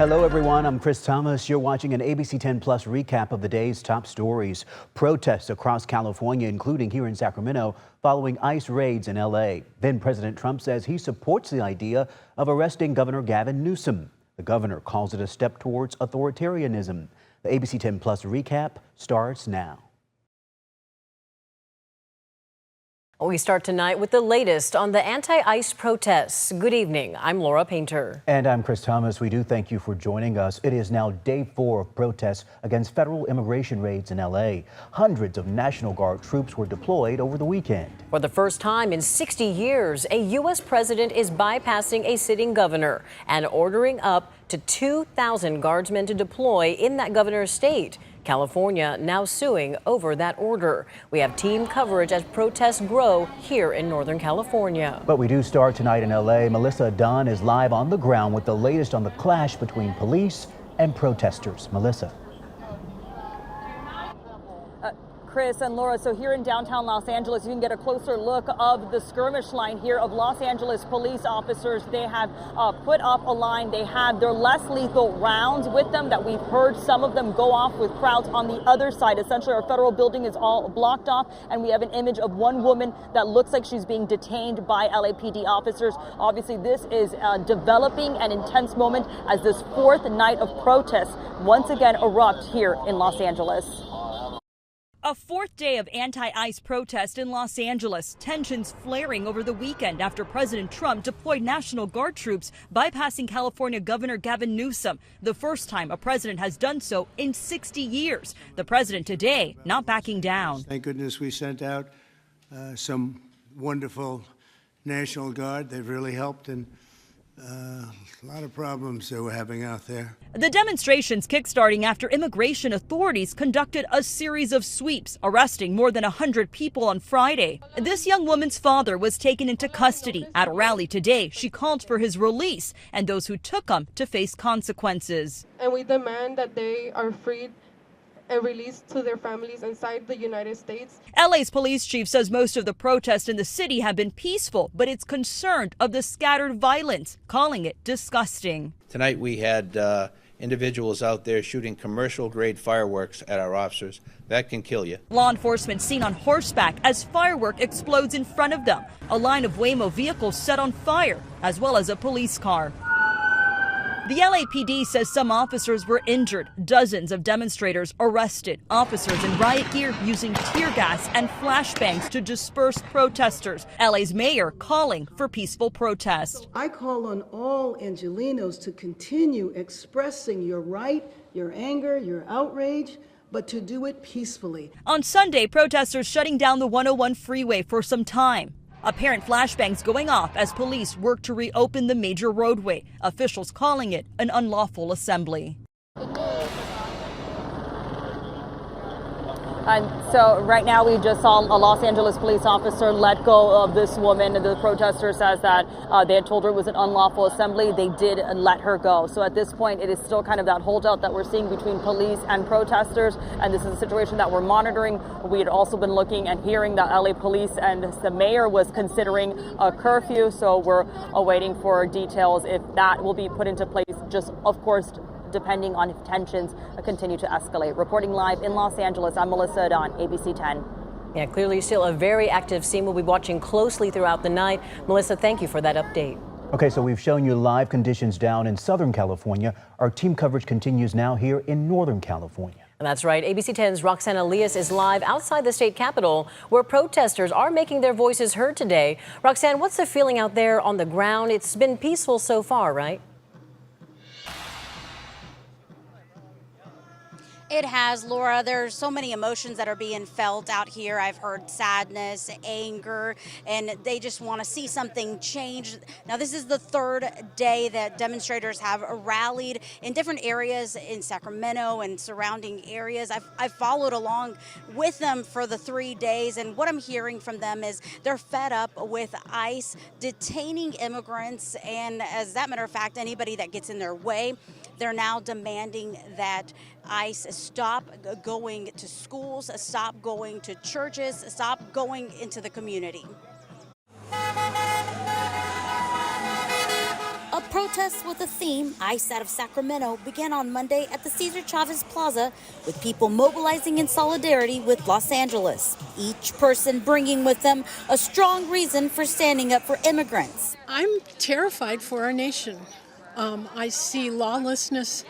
Hello, everyone. I'm Chris Thomas. You're watching an ABC 10 Plus recap of the day's top stories. Protests across California, including here in Sacramento, following ICE raids in L.A. Then President Trump says he supports the idea of arresting Governor Gavin Newsom. The governor calls it a step towards authoritarianism. The ABC 10 Plus recap starts now. We start tonight with the latest on the anti-ICE protests. Good evening. I'm Laura Painter. And I'm Chris Thomas. We do thank you for joining us. It is now day 4 of protests against federal immigration raids in L.A. Hundreds of National Guard troops were deployed over the weekend. For the first time in 60 years, a U.S. president is bypassing a sitting governor and ordering up to 2,000 guardsmen to deploy in that governor's state. California now suing over that order. We have team coverage as protests grow here in Northern California. But we do start tonight in L.A. Melissa Dunn is live on the ground with the latest on the clash between police and protesters. Melissa. Chris and Laura, so here in downtown Los Angeles, you can get a closer look of the skirmish line here of Los Angeles police officers. They have put up a line. They have their less lethal rounds with them that we've heard some of them go off with crowds on the other side. Essentially, our federal building is all blocked off, and we have an image of one woman that looks like she's being detained by LAPD officers. Obviously, this is developing an intense moment as this fourth night of protests once again erupt here in Los Angeles. A fourth day of anti-ICE protest in Los Angeles, tensions flaring over the weekend after President Trump deployed National Guard troops, bypassing California Governor Gavin Newsom, the first time a president has done so in 60 years. The president today not backing down. Thank goodness we sent out some wonderful National Guard. They've really helped, and a lot of problems they were having out there. The demonstrations kickstarting after immigration authorities conducted a series of sweeps, arresting more than 100 people on Friday. This young woman's father was taken into custody. At a rally today, she called for his release and those who took him to face consequences. And we demand that they are freed and released to their families inside the United States. LA's police chief says most of the protests in the city have been peaceful, but it's concerned of the scattered violence, calling it disgusting. Tonight we had individuals out there shooting commercial-grade fireworks at our officers. That can kill you. Law enforcement seen on horseback as firework explodes in front of them. A line of Waymo vehicles set on fire, as well as a police car. The LAPD says some officers were injured, dozens of demonstrators arrested, officers in riot gear using tear gas and flashbangs to disperse protesters. LA's mayor calling for peaceful protest. I call on all Angelenos to continue expressing your right, your anger, your outrage, but to do it peacefully. On Sunday, protesters shutting down the 101 freeway for some time. Apparent flashbangs going off as police work to reopen the major roadway, officials calling it an unlawful assembly. And so right now we just saw a Los Angeles police officer let go of this woman. The protester says that they had told her it was an unlawful assembly. They did let her go. So at this point, it is still kind of that holdout that we're seeing between police and protesters. And this is a situation that we're monitoring. We had also been looking and hearing that LA police and the mayor was considering a curfew. So we're awaiting for details if that will be put into place, just of course depending on if tensions continue to escalate. Reporting live in Los Angeles, I'm Melissa Dunn, ABC 10. Yeah, clearly still a very active scene. We'll be watching closely throughout the night. Melissa, thank you for that update. Okay, so we've shown you live conditions down in Southern California. Our team coverage continues now here in Northern California. And that's right. ABC 10's Roxana Elias is live outside the state capitol where protesters are making their voices heard today. Roxanne, what's the feeling out there on the ground? It's been peaceful so far, right? It has, Laura. There's so many emotions that are being felt out here. I've heard sadness, anger, and they just want to see something change. Now, this is the third day that demonstrators have rallied in different areas in Sacramento and surrounding areas. I've followed along with them for the 3 days, and what I'm hearing from them is they're fed up with ICE detaining immigrants, and as that matter of fact, anybody that gets in their way. They're now demanding that ICE stop going to schools, stop going to churches, stop going into the community. A Protests with a theme, ICE out of Sacramento, began on Monday at the Cesar Chavez Plaza with people mobilizing in solidarity with Los Angeles, each person bringing with them a strong reason for standing up for immigrants. I'm terrified for our nation. I see lawlessness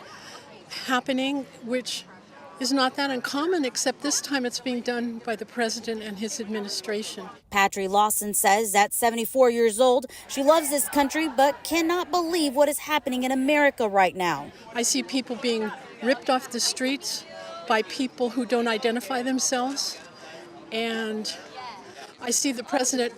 happening, which is not that uncommon, except this time it's being done by the president and his administration. Patry Lawson says at 74 years old, she loves this country but cannot believe what is happening in America right now. I see people being ripped off the streets by people who don't identify themselves, and I see the president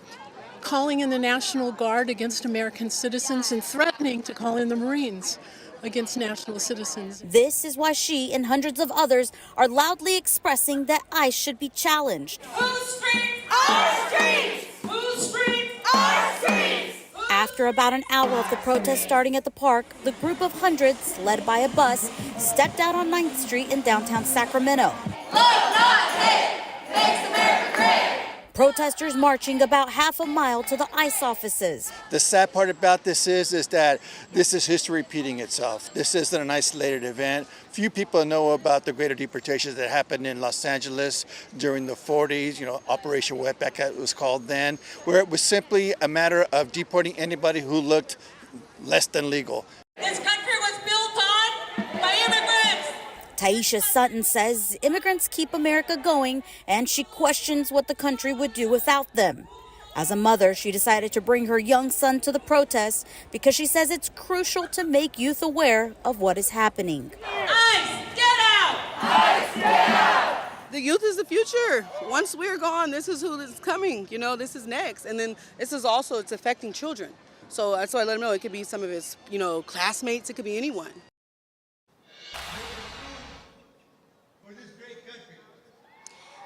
calling in the National Guard against American citizens and threatening to call in the Marines against national citizens. This is why she and hundreds of others are loudly expressing that ICE should be challenged. Whose streets? Our streets! Whose streets? Our streets! After about an hour of the protest starting at the park, the group of hundreds, led by a bus, stepped out on 9th Street in downtown Sacramento. Look, not hate! Makes America great! Protesters marching about half a mile to the ICE offices. The sad part about this is that this is history repeating itself. This isn't an isolated event. Few people know about the greater deportations that happened in Los Angeles during the 40s, Operation Wetback it was called then, where it was simply a matter of deporting anybody who looked less than legal. This country was built on by immigrants. Taisha Sutton says immigrants keep America going, and she questions what the country would do without them. As a mother, she decided to bring her young son to the protests because she says it's crucial to make youth aware of what is happening. ICE, get out! ICE, get out! The youth is the future. Once we're gone, this is who is coming. This is next. And then this is also, it's affecting children. So that's why I let them know it could be some of his, classmates. It could be anyone.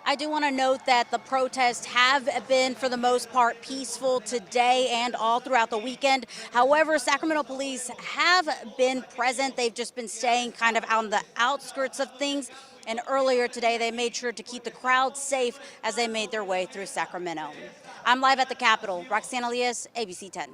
I do want to note that the protests have been, for the most part, peaceful today and all throughout the weekend. However, Sacramento police have been present. They've just been staying kind of on the outskirts of things. And earlier today, they made sure to keep the crowd safe as they made their way through Sacramento. I'm live at the Capitol. Roxanne Elias, ABC 10.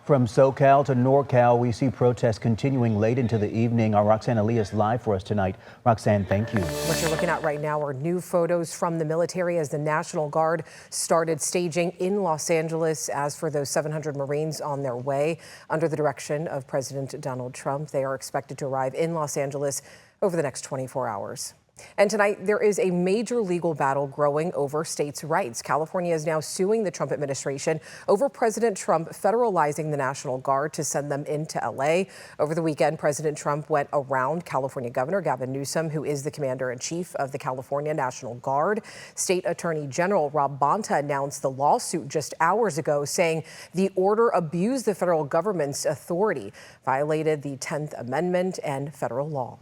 From SoCal to NorCal, we see protests continuing late into the evening. Our Roxanne Elias live for us tonight. Roxanne, thank you. What you're looking at right now are new photos from the military as the National Guard started staging in Los Angeles as for those 700 Marines on their way. Under the direction of President Donald Trump, they are expected to arrive in Los Angeles over the next 24 hours. And tonight, there is a major legal battle growing over states' rights. California is now suing the Trump administration over President Trump federalizing the National Guard to send them into L.A. Over the weekend, President Trump went around California Governor Gavin Newsom, who is the commander-in-chief of the California National Guard. State Attorney General Rob Bonta announced the lawsuit just hours ago, saying the order abused the federal government's authority, violated the 10th Amendment and federal law.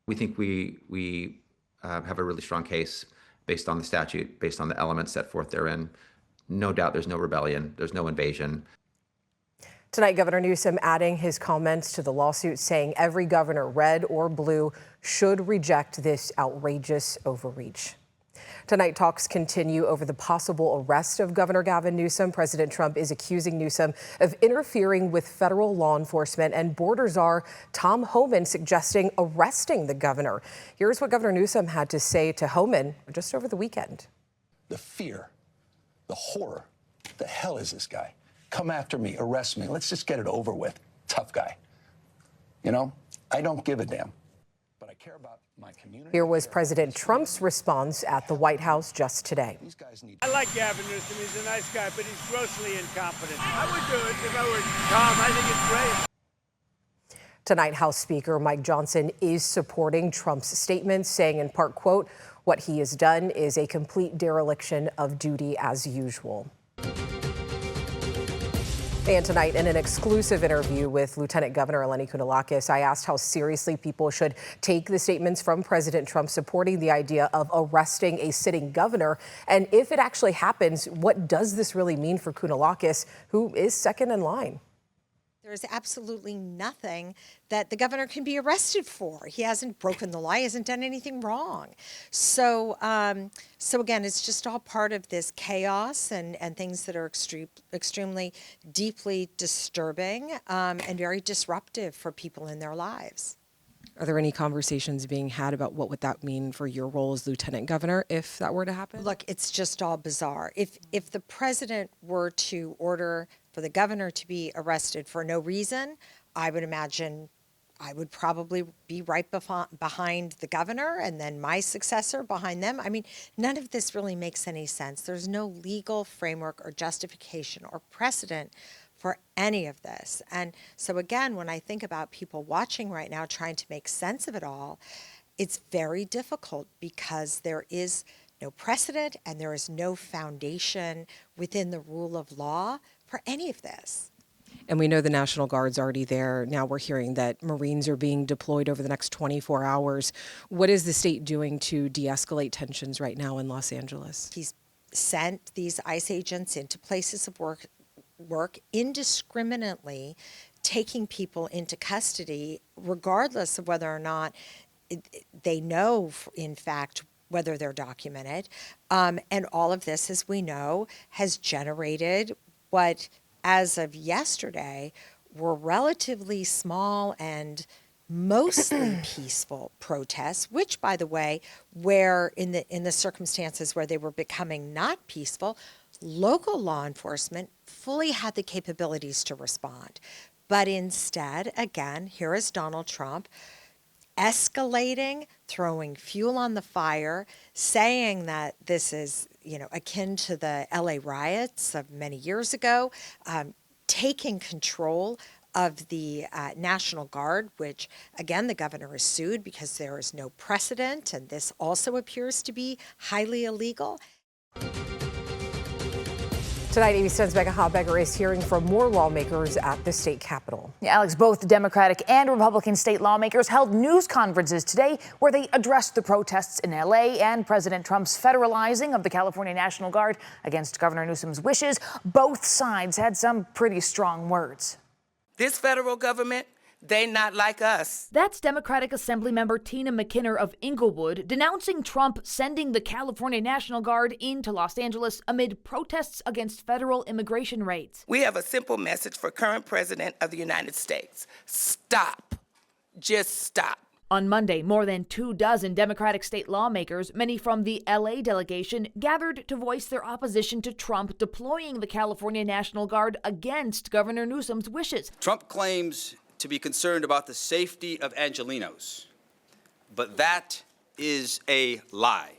We think we have a really strong case based on the statute, based on the elements set forth therein. No doubt there's no rebellion, there's no invasion. Tonight, Governor Newsom adding his comments to the lawsuit, saying every governor, red or blue, should reject this outrageous overreach. Tonight, talks continue over the possible arrest of Governor Gavin Newsom. President Trump is accusing Newsom of interfering with federal law enforcement, and border czar Tom Homan suggesting arresting the governor. Here's what Governor Newsom had to say to Homan just over the weekend. The fear, the horror, the hell is this guy? Come after me, arrest me. Let's just get it over with. Tough guy. I don't give a damn, but I care about my community. Here was President Trump's response at the White House just today. I like Gavin Newsom. He's a nice guy, but he's grossly incompetent. I would do it if I were Tom. I think it's great. Tonight, House Speaker Mike Johnson is supporting Trump's statements, saying in part, quote, what he has done is a complete dereliction of duty as usual. And tonight, in an exclusive interview with Lieutenant Governor Eleni Kounalakis, I asked how seriously people should take the statements from President Trump supporting the idea of arresting a sitting governor. And if it actually happens, what does this really mean for Kounalakis, who is second in line? There's absolutely nothing that the governor can be arrested for. He hasn't broken the law. He hasn't done anything wrong. So again, it's just all part of this chaos and things that are extremely deeply disturbing and very disruptive for people in their lives. Are there any conversations being had about what would that mean for your role as lieutenant governor if that were to happen? Look, it's just all bizarre. If the president were to order for the governor to be arrested for no reason, I would imagine I would probably be right behind the governor and then my successor behind them. I mean, none of this really makes any sense. There's no legal framework or justification or precedent for any of this. And so again, when I think about people watching right now trying to make sense of it all, it's very difficult because there is no precedent and there is no foundation within the rule of law for any of this. And we know the National Guard's already there. Now we're hearing that Marines are being deployed over the next 24 hours. What is the state doing to de-escalate tensions right now in Los Angeles? He's sent these ICE agents into places of work indiscriminately, taking people into custody, regardless of whether or not they know, in fact, whether they're documented. And all of this, as we know, has generated what, as of yesterday, were relatively small and mostly peaceful protests, which, by the way, where in the circumstances where they were becoming not peaceful, local law enforcement fully had the capabilities to respond. But instead, again, here is Donald Trump escalating, throwing fuel on the fire, saying that this is, akin to the LA riots of many years ago, taking control of the National Guard, which, again, the governor is sued because there is no precedent, and this also appears to be highly illegal. Tonight, ABC10's Becca Habegger is hearing from more lawmakers at the state capitol. Yeah, Alex, both Democratic and Republican state lawmakers held news conferences today where they addressed the protests in LA and President Trump's federalizing of the California National Guard against Governor Newsom's wishes. Both sides had some pretty strong words. This federal government, they not like us. That's Democratic Assemblymember Tina McKinnon of Inglewood denouncing Trump sending the California National Guard into Los Angeles amid protests against federal immigration raids. We have a simple message for current President of the United States. Stop. Just stop. On Monday, more than 24 Democratic state lawmakers, many from the LA delegation, gathered to voice their opposition to Trump deploying the California National Guard against Governor Newsom's wishes. Trump claims to be concerned about the safety of Angelenos, but that is a lie.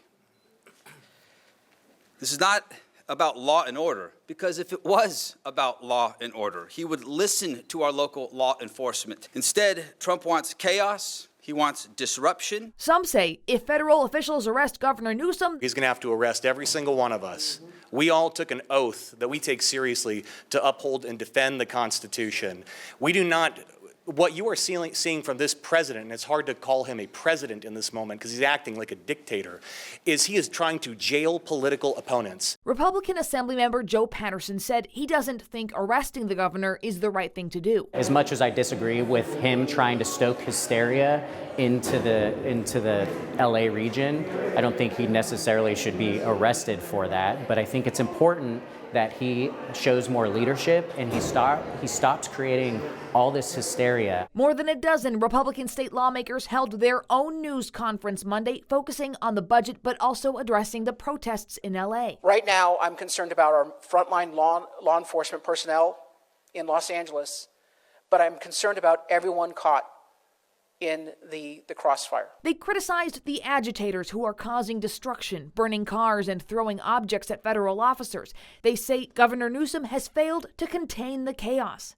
This is not about law and order, because if it was about law and order, he would listen to our local law enforcement. Instead, Trump wants chaos. He wants disruption. Some say if federal officials arrest Governor Newsom, he's going to have to arrest every single one of us. We all took an oath that we take seriously to uphold and defend the Constitution. We do not. What you are seeing from this president, and it's hard to call him a president in this moment because he's acting like a dictator, is he is trying to jail political opponents. Republican Assemblymember Joe Patterson said he doesn't think arresting the governor is the right thing to do. As much as I disagree with him trying to stoke hysteria into the LA region, I don't think he necessarily should be arrested for that. But I think it's important that he shows more leadership and he stops creating all this hysteria. More than a dozen Republican state lawmakers held their own news conference Monday, focusing on the budget but also addressing the protests in LA. Right now, I'm concerned about our frontline law enforcement personnel in Los Angeles, but I'm concerned about everyone caught in the crossfire. They criticized the agitators who are causing destruction, burning cars and throwing objects at federal officers. They say Governor Newsom has failed to contain the chaos.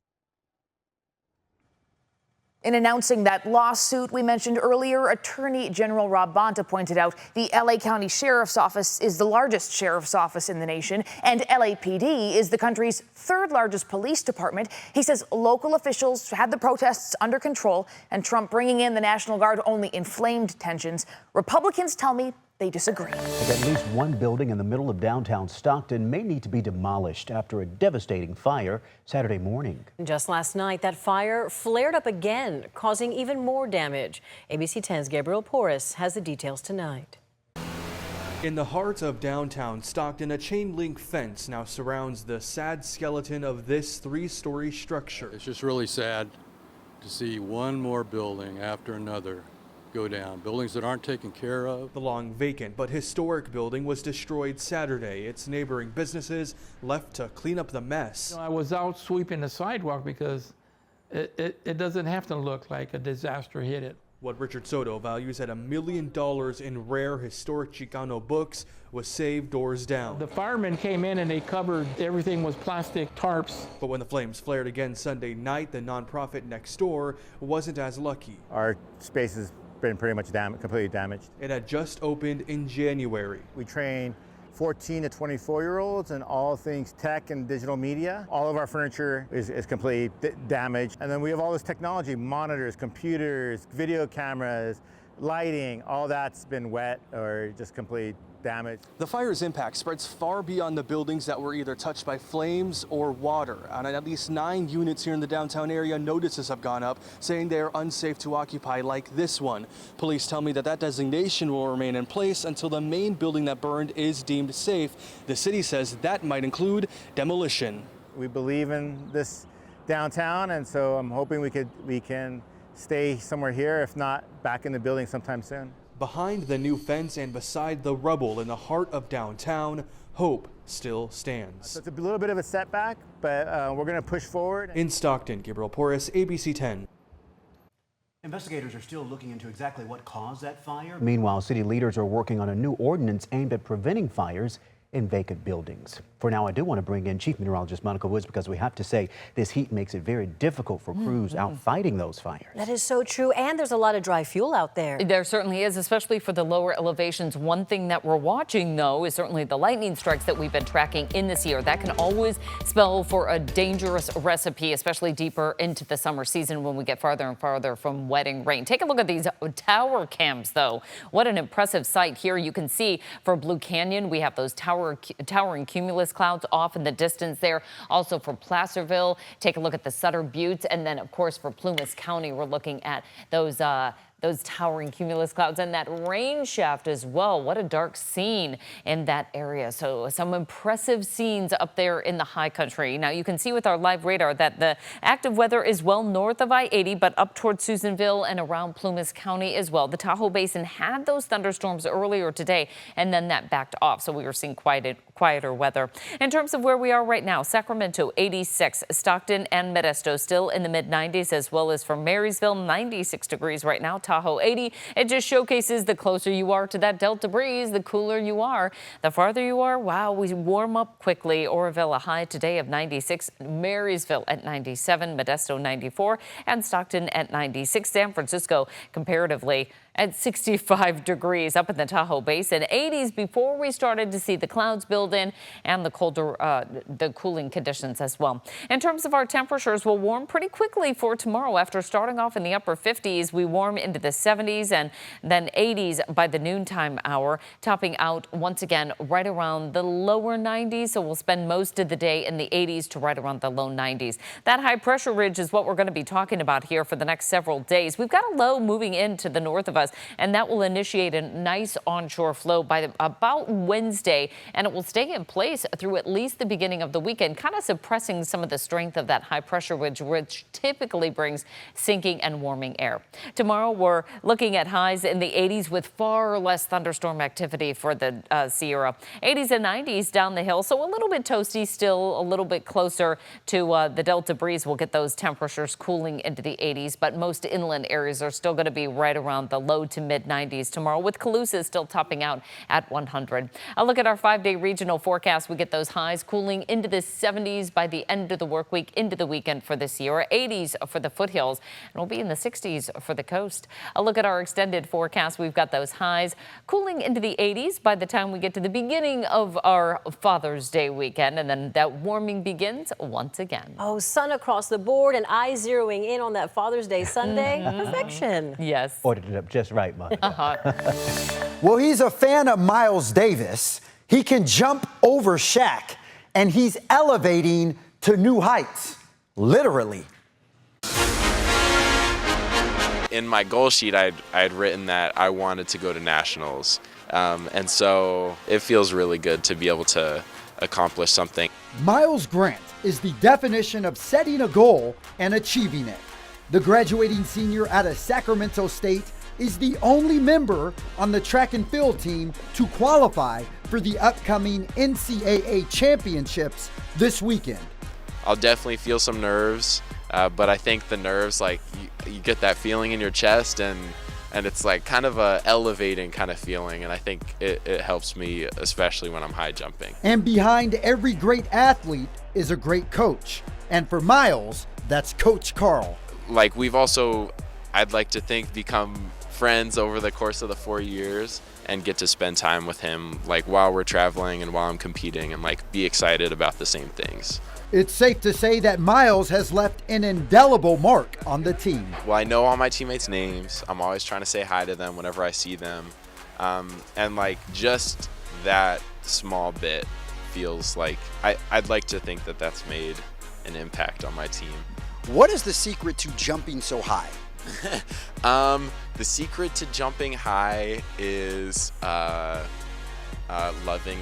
In announcing that lawsuit we mentioned earlier, Attorney General Rob Bonta pointed out the LA County Sheriff's Office is the largest sheriff's office in the nation, and LAPD is the country's third largest police department. He says local officials had the protests under control, and Trump bringing in the National Guard only inflamed tensions. Republicans tell me they disagree. At least one building in the middle of downtown Stockton may need to be demolished after a devastating fire Saturday morning. Just last night, that fire flared up again, causing even more damage. ABC 10's Gabriel Porras has the details tonight. In the heart of downtown Stockton, a chain-link fence now surrounds the sad skeleton of this three-story structure. It's just really sad to see one more building after another go down, buildings that aren't taken care of. The long vacant but historic building was destroyed Saturday. Its neighboring businesses left to clean up the mess. I was out sweeping the sidewalk because it doesn't have to look like a disaster hit it. What Richard Soto values at $1 million in rare historic Chicano books was saved doors down. The firemen came in and they covered everything with plastic tarps. But when the flames flared again Sunday night, the nonprofit next door wasn't as lucky. Our space has been pretty much completely damaged. It had just opened in January. We train 14 to 24-year-olds in all things tech and digital media. All of our furniture is completely damaged. And then we have all this technology, monitors, computers, video cameras, lighting, all that's been wet or just completely damaged. The fire's impact spreads far beyond the buildings that were either touched by flames or water. On at least 9 units here in the downtown area, notices have gone up saying they are unsafe to occupy, like this one. Police tell me that designation will remain in place until the main building that burned is deemed safe. The city says that might include demolition. We believe in this downtown, and so I'm hoping we can stay somewhere here, if not back in the building sometime soon. Behind the new fence and beside the rubble in the heart of downtown, hope still stands. So it's a little bit of a setback, but we're going to push forward. In Stockton, Gabriel Porras, ABC 10. Investigators are still looking into exactly what caused that fire. Meanwhile, city leaders are working on a new ordinance aimed at preventing fires in vacant buildings. For now, I do want to bring in Chief Meteorologist Monica Woods because we have to say this heat makes it very difficult for crews out fighting those fires. That is so true, and there's a lot of dry fuel out there. There certainly is, especially for the lower elevations. One thing that we're watching, though, is certainly the lightning strikes that we've been tracking in this year. That can always spell for a dangerous recipe, especially deeper into the summer season when we get farther and farther from wetting rain. Take a look at these tower cams, though. What an impressive sight here. You can see for Blue Canyon, we have those towering cumulus clouds off in the distance there. Also for Placerville, take a look at the Sutter Buttes. And then, of course, for Plumas County, we're looking at those towering cumulus clouds and that rain shaft as well. What a dark scene in that area. So some impressive scenes up there in the high country. Now you can see with our live radar that the active weather is well north of I-80, but up towards Susanville and around Plumas County as well. The Tahoe Basin had those thunderstorms earlier today, and then that backed off. So we were seeing quieter weather. In terms of where we are right now, Sacramento 86, Stockton and Modesto still in the mid-90s, as well as for Marysville 96 degrees right now. Tahoe 80. It just showcases the closer you are to that Delta breeze, the cooler you are. The farther you are, wow, we warm up quickly. Oroville a high today of 96, Marysville at 97, Modesto 94, and Stockton at 96. San Francisco comparatively at 65 degrees up in the Tahoe Basin, 80s before we started to see the clouds build in and the cooling conditions as well. In terms of our temperatures, we'll warm pretty quickly for tomorrow. After starting off in the upper 50s, we warm into the 70s and then 80s by the noontime hour, topping out once again right around the lower 90s. So we'll spend most of the day in the 80s to right around the low 90s. That high pressure ridge is what we're going to be talking about here for the next several days. We've got a low moving into the north of us, and that will initiate a nice onshore flow by about Wednesday, and it will stay in place through at least the beginning of the weekend, kind of suppressing some of the strength of that high pressure ridge, which typically brings sinking and warming air. Tomorrow, we're looking at highs in the 80s with far less thunderstorm activity for the Sierra. 80s and 90s down the hill, so a little bit toasty, still a little bit closer to the Delta breeze. We'll get those temperatures cooling into the 80s, but most inland areas are still going to be right around the low to mid 90s tomorrow, with Calusa still topping out at 100. A look at our 5-day regional forecast. We get those highs cooling into the 70s by the end of the work week into the weekend for the Sierra, 80s for the foothills, and we'll be in the 60s for the coast. A look at our extended forecast. We've got those highs cooling into the 80s by the time we get to the beginning of our Father's Day weekend, and then that warming begins once again. Oh, sun across the board and eyes zeroing in on that Father's Day Sunday. Perfection. Yes. Ordered it up just right, Monica. Well, he's a fan of Miles Davis. He can jump over Shaq, and he's elevating to new heights, literally. In my goal sheet, I had written that I wanted to go to nationals. And so it feels really good to be able to accomplish something. Miles Grant is the definition of setting a goal and achieving it. The graduating senior out of Sacramento State is the only member on the track and field team to qualify for the upcoming NCAA championships this weekend. I'll definitely feel some nerves, but I think the nerves, like you get that feeling in your chest and it's like kind of a elevating kind of feeling, and I think it helps me, especially when I'm high jumping. And behind every great athlete is a great coach. And for Miles, that's Coach Carl. Like we've also, I'd like to think, become friends over the course of the 4 years and get to spend time with him like while we're traveling and while I'm competing and like be excited about the same things. It's safe to say that Miles has left an indelible mark on the team. Well, I know all my teammates' names. I'm always trying to say hi to them whenever I see them. And like just that small bit feels like I'd like to think that that's made an impact on my team. What is the secret to jumping so high? The secret to jumping high is loving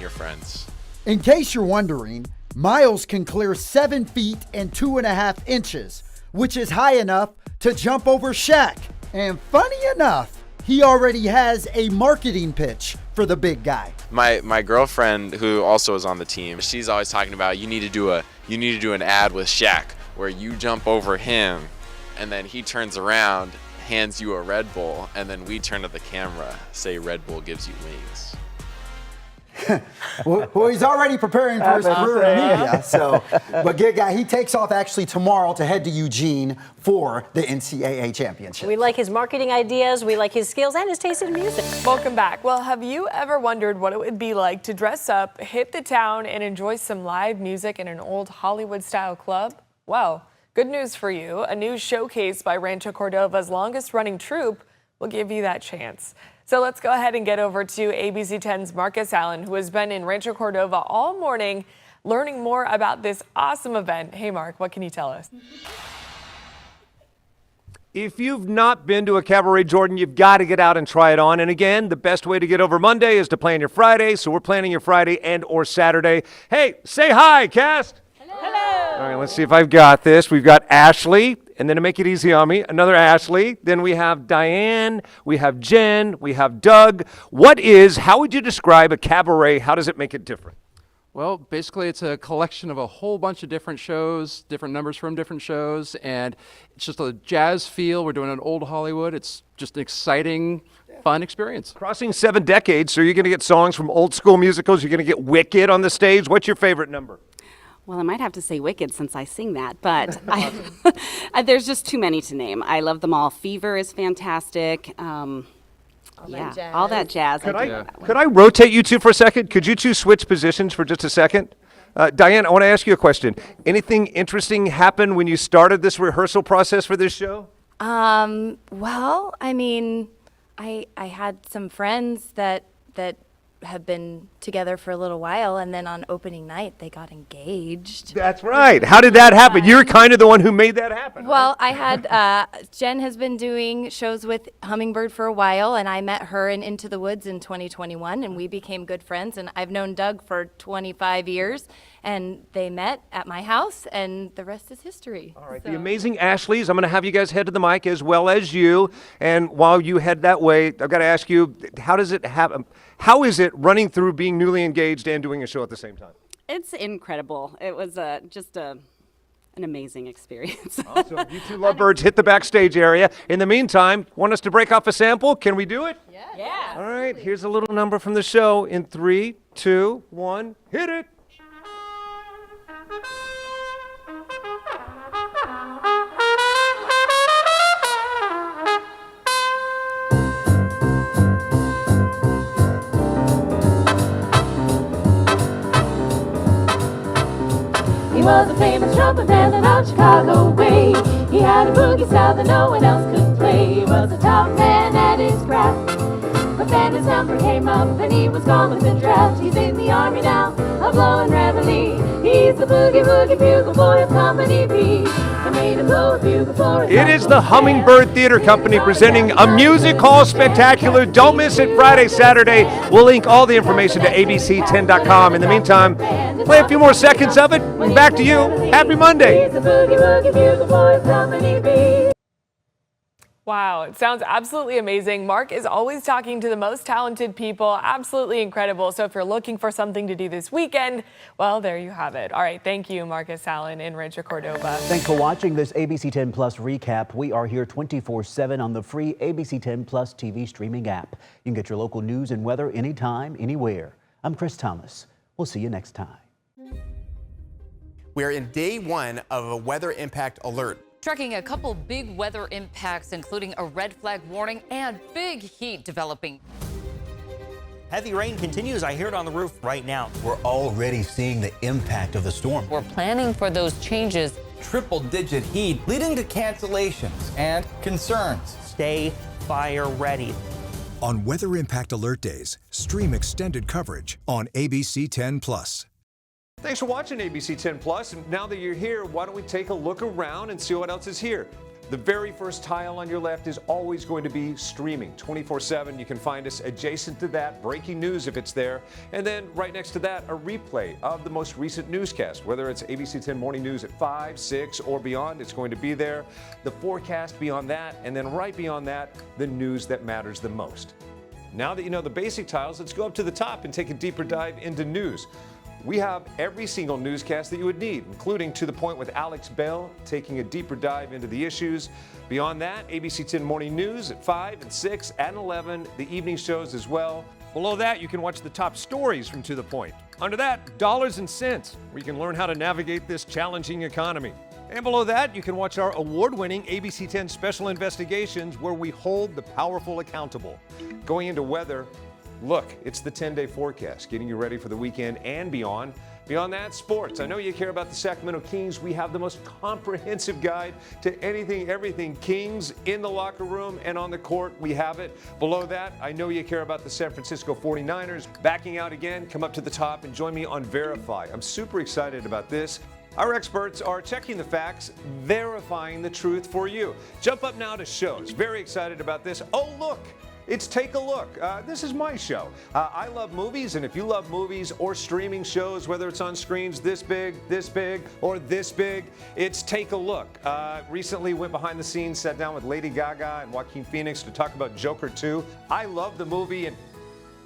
your friends. In case you're wondering, Miles can clear 7 feet and 2.5 inches, which is high enough to jump over Shaq. And funny enough, he already has a marketing pitch for the big guy. My girlfriend, who also is on the team, she's always talking about you need to do an ad with Shaq where you jump over him and then he turns around, hands you a Red Bull, and then we turn to the camera, say Red Bull gives you wings. Well, he's already preparing for his career in media. So, but good guy, he takes off actually tomorrow to head to Eugene for the NCAA championship. We like his marketing ideas, we like his skills, and his taste in music. Welcome back. Well, have you ever wondered what it would be like to dress up, hit the town, and enjoy some live music in an old Hollywood-style club? Well, good news for you. A new showcase by Rancho Cordova's longest-running troupe will give you that chance. So let's go ahead and get over to ABC10's Marcus Allen, who has been in Rancho Cordova all morning learning more about this awesome event. Hey, Mark, what can you tell us? If you've not been to a cabaret, Jordan, you've got to get out and try it on. And again, the best way to get over Monday is to plan your Friday. So we're planning your Friday and or Saturday. Hey, say hi, cast. Hello. All right, let's see if I've got this. We've got Ashley, and then to make it easy on me, another Ashley. Then we have Diane, we have Jen, we have Doug. How would you describe a cabaret? How does it make it different? Well, basically it's a collection of a whole bunch of different shows, different numbers from different shows, and it's just a jazz feel. We're doing an old Hollywood. It's just an exciting, fun experience. Crossing 7 decades, so you're going to get songs from old school musicals. You're going to get Wicked on the stage. What's your favorite number? Well, I might have to say Wicked since I sing that, but there's just too many to name. I love them all. Fever is fantastic. All that jazz. Could I rotate you two for a second? Could you two switch positions for just a second? Diane, I want to ask you a question. Anything interesting happen when you started this rehearsal process for this show? Well, I mean, I had some friends that have been together for a little while, and then on opening night they got engaged. That's right. How did that happen? You're kind of the one who made that happen. Well, I had Jen has been doing shows with Hummingbird for a while, and I met her in Into the Woods in 2021, and we became good friends. And I've known Doug for 25 years, and they met at my house, and the rest is history. All right, the amazing Ashleys. I'm going to have you guys head to the mic as well as you. And while you head that way, I've got to ask you, how is it running through being newly engaged and doing a show at the same time? It's incredible. It was just an amazing experience. Awesome. You two lovebirds, hit the backstage area. In the meantime, want us to break off a sample? Can we do it? Yeah. All right, here's a little number from the show in 3, 2, 1, hit it. He was a famous trumpet man that on Chicago way. He had a boogie style that no one else could play. He was a top man at his craft, but then December came up and he was gone with the draft. He's in the army now, a blowing reveille. He's the boogie woogie bugle boy of Company B. I made him blow a bugle for his It is the Hummingbird Theater Company presenting a music hall spectacular. Don't miss it Friday, Saturday. We'll link all the information to abc10.com. In the meantime, play a few more seconds of it, and back to you. Happy Monday. He's the boogie woogie bugle boy of Company B. Wow, it sounds absolutely amazing. Mark is always talking to the most talented people. Absolutely incredible. So if you're looking for something to do this weekend, well, there you have it. All right, thank you, Marcus Allen in Rancho Cordova. Thanks for watching this ABC 10 Plus recap. We are here 24/7 on the free ABC 10 Plus TV streaming app. You can get your local news and weather anytime, anywhere. I'm Chris Thomas. We'll see you next time. We're in day one of a weather impact alert. Tracking a couple big weather impacts, including a red flag warning and big heat developing. Heavy rain continues. I hear it on the roof right now. We're already seeing the impact of the storm. We're planning for those changes. Triple-digit heat leading to cancellations and concerns. Stay fire ready. On Weather Impact Alert Days, stream extended coverage on ABC 10 Plus. Thanks for watching ABC 10 Plus. And now that you're here, why don't we take a look around and see what else is here? The very first tile on your left is always going to be streaming 24/7. You can find us adjacent to that, breaking news if it's there. And then right next to that, a replay of the most recent newscast. Whether it's ABC 10 Morning News at 5, 6, or beyond, it's going to be there. The forecast beyond that, and then right beyond that, the news that matters the most. Now that you know the basic tiles, let's go up to the top and take a deeper dive into news. We have every single newscast that you would need, including To the Point with Alex Bell, taking a deeper dive into the issues. Beyond that, ABC 10 Morning News at 5 and 6 and 11, the evening shows as well. Below that, you can watch the top stories from To the Point. Under that, Dollars and Cents, where you can learn how to navigate this challenging economy. And below that, you can watch our award-winning ABC 10 Special Investigations, where we hold the powerful accountable. Going into weather, look, it's the 10-day forecast, getting you ready for the weekend and beyond. Beyond that, sports. I know you care about the Sacramento Kings. We have the most comprehensive guide to anything, everything Kings in the locker room and on the court. We have it. Below that, I know you care about the San Francisco 49ers. Backing out again, come up to the top and join me on Verify. I'm super excited about this. Our experts are checking the facts, verifying the truth for you. Jump up now to shows. Very excited about this. Oh, look. It's Take a Look. This is my show. I love movies, and if you love movies or streaming shows, whether it's on screens this big, or this big, it's Take a Look. Recently went behind the scenes, sat down with Lady Gaga and Joaquin Phoenix to talk about Joker 2. I love the movie, and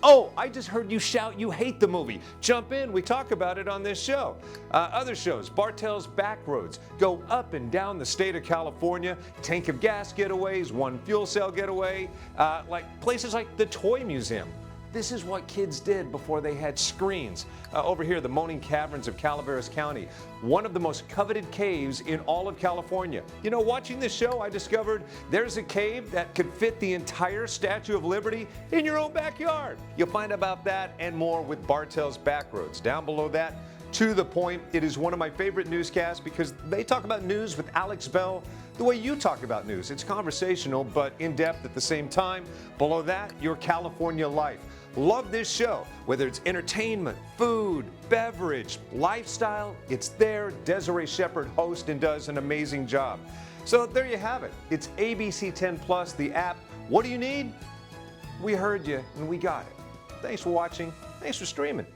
oh, I just heard you shout you hate the movie. Jump in, we talk about it on this show. Other shows, Bartell's Backroads, go up and down the state of California, tank of gas getaways, one fuel cell getaway, like places like the Toy Museum. This is what kids did before they had screens. Over here, the Moaning Caverns of Calaveras County, one of the most coveted caves in all of California. You know, watching this show, I discovered there's a cave that could fit the entire Statue of Liberty in your own backyard. You'll find about that and more with Bartell's Backroads. Down below that, To the Point. It is one of my favorite newscasts because they talk about news with Alex Bell the way you talk about news. It's conversational, but in-depth at the same time. Below that, Your California Life. Love this show, whether it's entertainment, food, beverage, lifestyle, it's there. Desiree Shepherd hosts and does an amazing job. So there you have it. It's ABC 10 Plus, the app. What do you need? We heard you and we got it. Thanks for watching. Thanks for streaming.